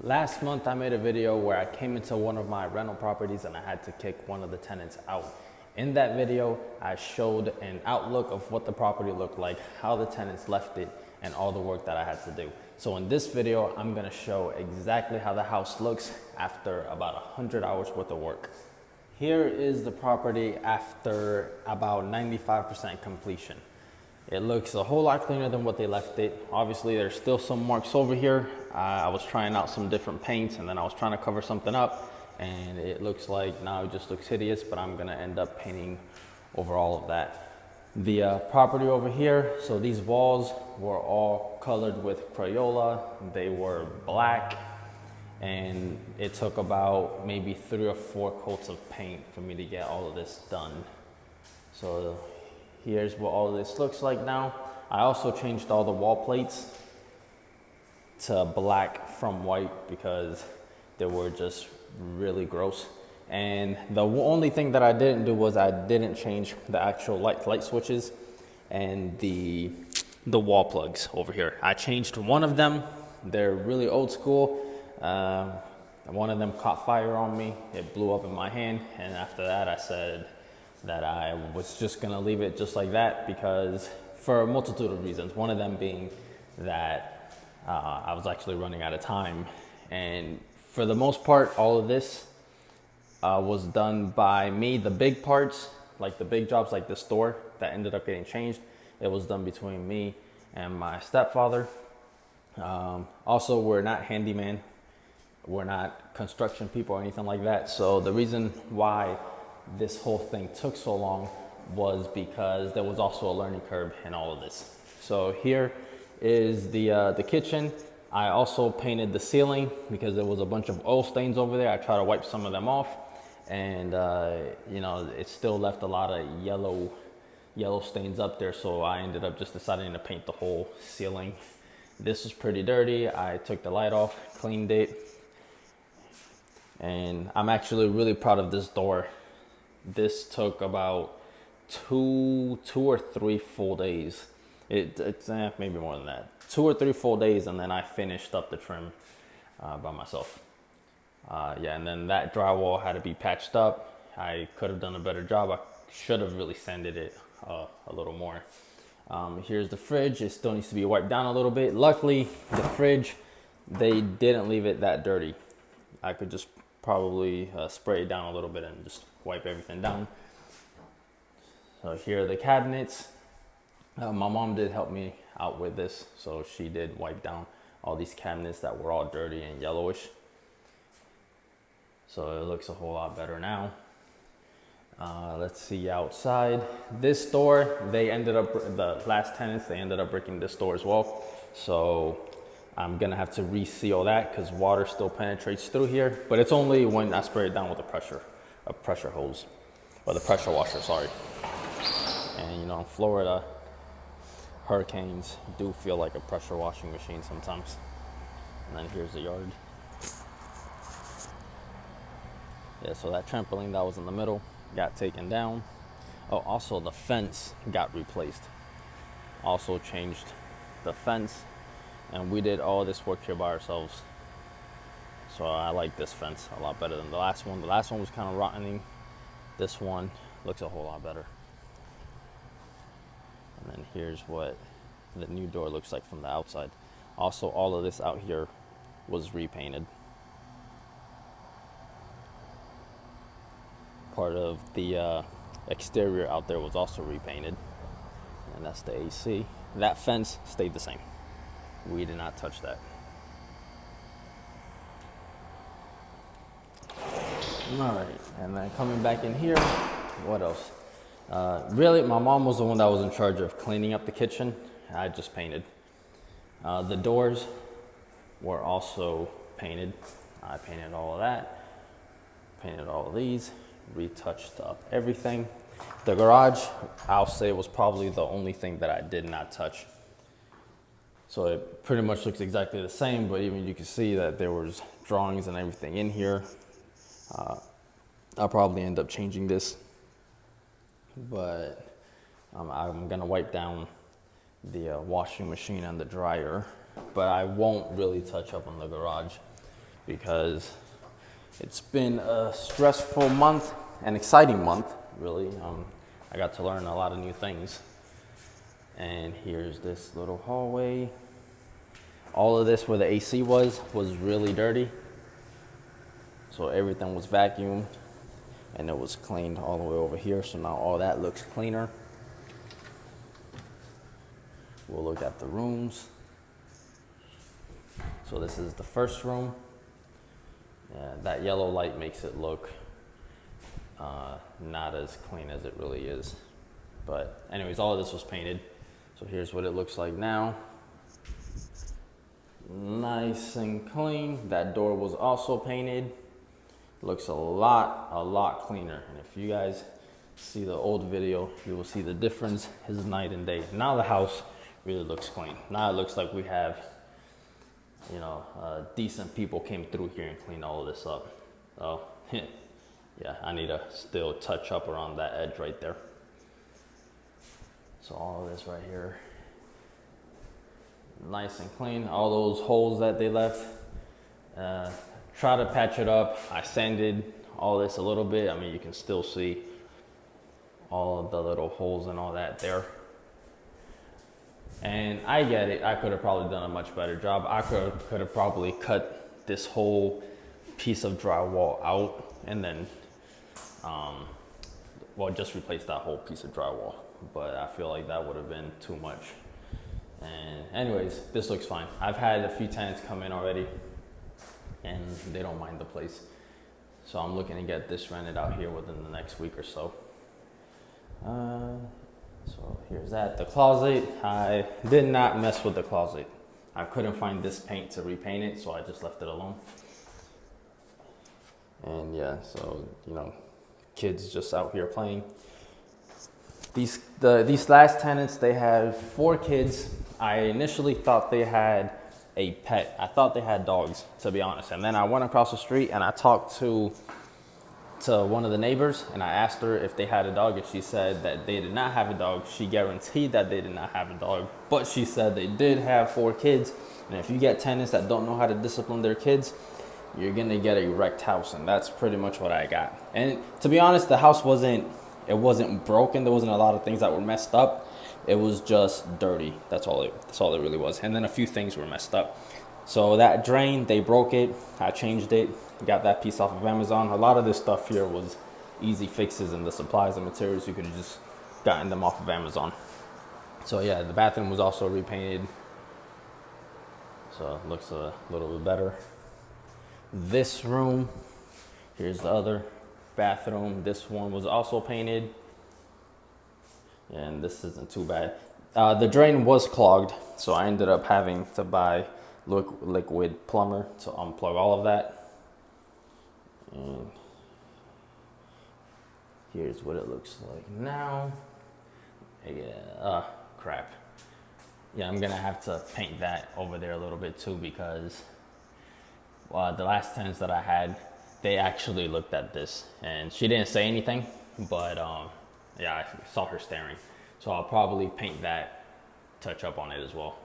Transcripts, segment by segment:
Last month I made a video where I came into one of my rental properties and I had to kick one of the tenants out. In that video, I showed an outlook of what the property looked like, how the tenants left it, and all the work that I had to do. So in this video, I'm gonna show exactly how the house looks after about 100 hours worth of work. Here is the property after about 95% completion. It looks a whole lot cleaner than what they left it. Obviously, there's still some marks over here. I was trying out some different paints and then I was trying to cover something up and it looks like now it just looks hideous, but I'm gonna end up painting over all of that. The property over here, so these walls were all colored with Crayola. They were black and it took about maybe 3 or 4 coats of paint for me to get all of this done. So here's what all of this looks like now. I also changed all the wall plates to black from white because they were just really gross. And the only thing that I didn't do was I didn't change the actual light switches and the wall plugs over here. I changed one of them. They're really old school. One of them caught fire on me. It blew up in my hand. And after that, I said that I was just gonna leave it just like that because for a multitude of reasons. One of them being that I was actually running out of time. And for the most part, all of this was done by me. The big parts, like the big jobs like this door that ended up getting changed, it was done between me and my stepfather. Also, we're not handyman. We're not construction people or anything like that. So the reason why this whole thing took so long was because there was also a learning curve in all of this. So here is the kitchen. I also painted the ceiling because there was a bunch of oil stains over there. I tried to wipe some of them off and you know, it still left a lot of yellow stains up there. So I ended up just deciding to paint the whole ceiling. This was pretty dirty. I took the light off, cleaned it, and I'm actually really proud of this door. This took about two or 3 full days. It's maybe more than that. 2 or 3 full days, and then I finished up the trim by myself. Yeah, and then that drywall had to be patched up. I could have done a better job. I should have really sanded it a little more. Here's the fridge. It still needs to be wiped down a little bit. Luckily, the fridge, they didn't leave it that dirty. I could just probably spray it down a little bit and just wipe everything down. So here are the cabinets. My mom did help me out with this, so she did wipe down all these cabinets that were all dirty and yellowish. So it looks a whole lot better now. Let's see outside. This door, the last tenants, they ended up breaking this door as well. So I'm gonna have to reseal that because water still penetrates through here, but it's only when I spray it down with a pressure hose, or the pressure washer, sorry. And you know, in Florida, hurricanes do feel like a pressure washing machine sometimes. And then here's the yard. Yeah, so that trampoline that was in the middle got taken down. Oh, also the fence got replaced. Also changed the fence. And we did all this work here by ourselves. So I like this fence a lot better than the last one. The last one was kind of rotting. This one looks a whole lot better. And then here's what the new door looks like from the outside. Also, all of this out here was repainted. Part of the exterior out there was also repainted. And that's the AC. That fence stayed the same. We did not touch that. All right, and then coming back in here, what else? Really, my mom was the one that was in charge of cleaning up the kitchen. I just painted. The doors were also painted. I painted all of that, painted all of these, retouched up everything. The garage, I'll say, was probably the only thing that I did not touch. So it pretty much looks exactly the same, but even you can see that there was drawings and everything in here. I'll probably end up changing this, but I'm gonna wipe down the washing machine and the dryer, but I won't really touch up on the garage because it's been a stressful month, an exciting month, really. I got to learn a lot of new things. And here's this little hallway. All of this where the AC was really dirty. So everything was vacuumed and it was cleaned all the way over here. So now all that looks cleaner. We'll look at the rooms. So this is the first room. Yeah, that yellow light makes it look not as clean as it really is. But anyways, all of this was painted. So here's what it looks like now. Nice and clean. That door was also painted. Looks a lot cleaner. And if you guys see the old video, you will see the difference is night and day. Now the house really looks clean. Now it looks like we have, you know, decent people came through here and cleaned all of this up. So yeah, I need to still touch up around that edge right there. So all of this right here, nice and clean. All those holes that they left, try to patch it up. I sanded all this a little bit. I mean, you can still see all of the little holes and all that there. And I get it, I could have probably done a much better job. I could have probably cut this whole piece of drywall out and then, well, just replace that whole piece of drywall. But I feel like that would have been too much. And anyways, this looks fine. I've had a few tenants come in already and they don't mind the place. So I'm looking to get this rented out here within the next week or so. So here's that. The closet, I did not mess with the closet. I couldn't find this paint to repaint it, so I just left it alone. And yeah, so, you know, kids just out here playing. These last tenants, they have 4 kids. I initially thought they had a pet. I thought they had dogs, to be honest. And then I went across the street and I talked to one of the neighbors and I asked her if they had a dog, and she said that they did not have a dog. She guaranteed that they did not have a dog, but she said they did have 4 kids. And if you get tenants that don't know how to discipline their kids, you're gonna get a wrecked house. And that's pretty much what I got. And to be honest, the house wasn't broken. There wasn't a lot of things that were messed up. It was just dirty. That's all it really was. And then a few things were messed up. So that drain, they broke it. I changed it. Got that piece off of Amazon. A lot of this stuff here was easy fixes, and the supplies and materials, you could have just gotten them off of Amazon. So yeah, the bathroom was also repainted. So it looks a little bit better. This room, here's the other bathroom. This one was also painted. And this isn't too bad. The drain was clogged, so I ended up having to buy liquid plumber to unplug all of that. And here's what it looks like now. Yeah, crap. Yeah, I'm gonna have to paint that over there a little bit too, because the last tenants that I had, they actually looked at this and she didn't say anything, but yeah, I saw her staring. So I'll probably paint that, touch up on it as well.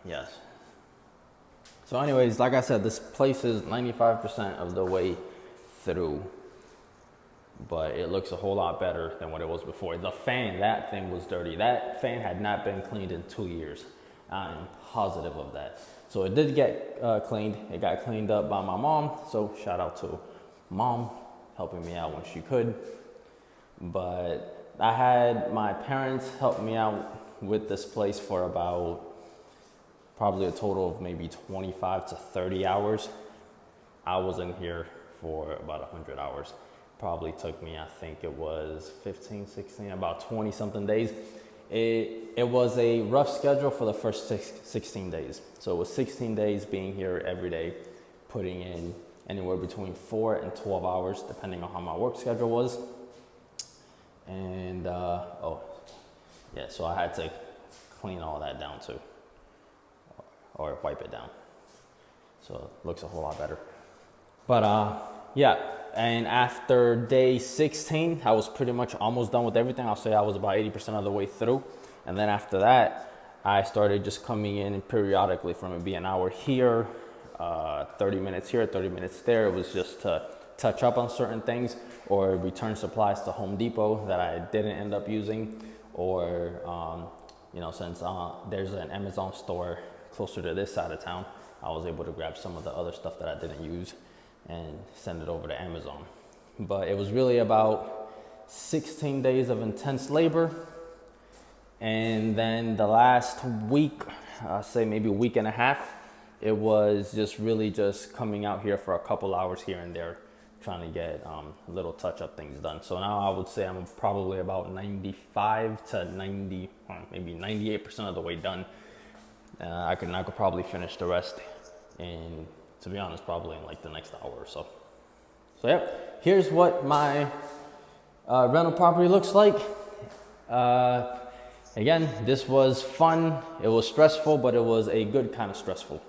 Yes. So anyways, like I said, this place is 95% of the way through, but it looks a whole lot better than what it was before. The fan, that thing was dirty. That fan had not been cleaned in 2 years. I am positive of that. So it did get cleaned. It got cleaned up by my mom. So shout out to Mom helping me out when she could. But I had my parents help me out with this place for about probably a total of maybe 25 to 30 hours. I was in here for about 100 hours. Probably took me, I think it was 15, 16, about 20 something days. It was a rough schedule for the first 16 days. So it was 16 days being here every day, putting in anywhere between 4 and 12 hours, depending on how my work schedule was. And, yeah, so I had to clean all that down too, or wipe it down. So it looks a whole lot better. But, yeah, and after day 16, I was pretty much almost done with everything. I'll say I was about 80% of the way through. And then after that, I started just coming in periodically, from it being an hour here, 30 minutes here, 30 minutes there. It was just to touch up on certain things or return supplies to Home Depot that I didn't end up using, or you know, since there's an Amazon store closer to this side of town, I was able to grab some of the other stuff that I didn't use and send it over to Amazon. But it was really about 16 days of intense labor. And then the last week, I'll say maybe a week and a half, it was just really just coming out here for a couple hours here and there, trying to get little touch-up things done. So now I would say I'm probably about 95 to 90, maybe 98% of the way done. I could probably finish the rest in, to be honest, probably in like the next hour or so. So yeah, here's what my rental property looks like. Again, this was fun. It was stressful, but it was a good kind of stressful.